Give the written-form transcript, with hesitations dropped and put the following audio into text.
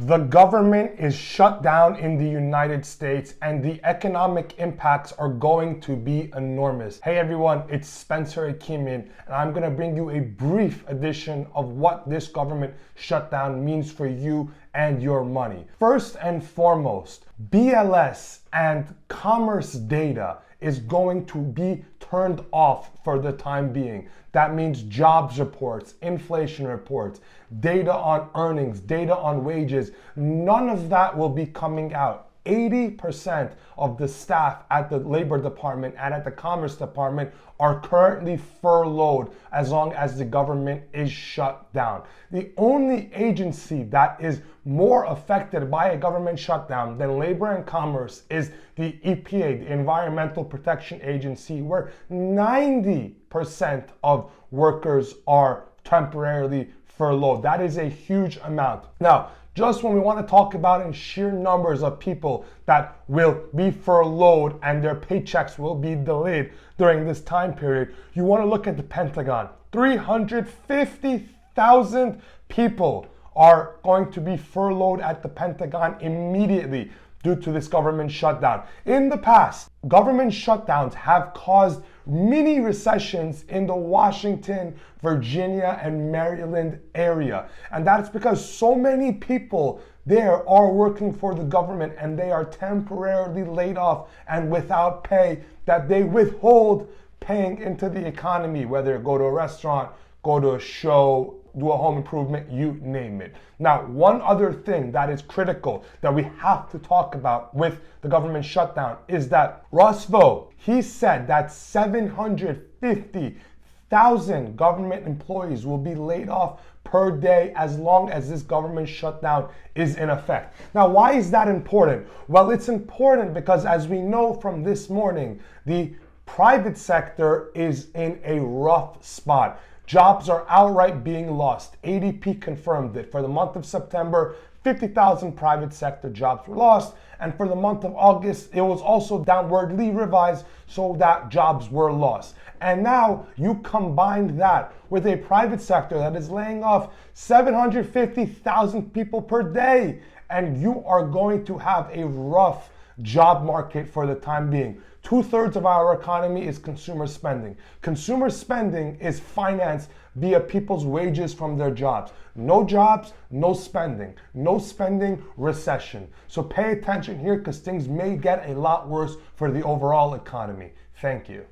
The government is shut down in the United States and the economic impacts are going to be enormous. Hey everyone, it's Spencer Hakimian and I'm going to bring you a brief edition of what this government shutdown means for you and your money. First and foremost, BLS and commerce data is going to be turned off for the time being. That means jobs reports, inflation reports, data on earnings, data on wages. None of that will be coming out. 80% of the staff at the Labor Department and at the Commerce Department are currently furloughed as long as the government is shut down. The only agency that is more affected by a government shutdown than Labor and Commerce is the EPA, the Environmental Protection Agency, where 90% of workers are temporarily furloughed. That is a huge amount. Now, just when we want to talk about in sheer numbers of people that will be furloughed and their paychecks will be delayed during this time period, you want to look at the Pentagon. 350,000 people are going to be furloughed at the Pentagon immediately due to this government shutdown. In the past, government shutdowns have caused mini recessions in the Washington, Virginia, and Maryland area. And that's because so many people there are working for the government and they are temporarily laid off and without pay that they withhold paying into the economy, whether go to a restaurant, go to a show, do a home improvement, you name it. Now, one other thing that is critical that we have to talk about with the government shutdown is that Russ Vought, he said that 750,000 government employees will be laid off per day as long as this government shutdown is in effect. Now, why is that important? Well, it's important because as we know from this morning, the private sector is in a rough spot. Jobs are outright being lost. ADP confirmed it. For the month of September, 50,000 private sector jobs were lost. And for the month of August, it was also downwardly revised so that jobs were lost. And now you combine that with a private sector that is laying off 750,000 people per day. And you are going to have a rough job market for the time being. 2/3 of our economy is consumer spending. Consumer spending is financed via people's wages from their jobs. No jobs, no spending. No spending, recession. So pay attention here because things may get a lot worse for the overall economy. Thank you.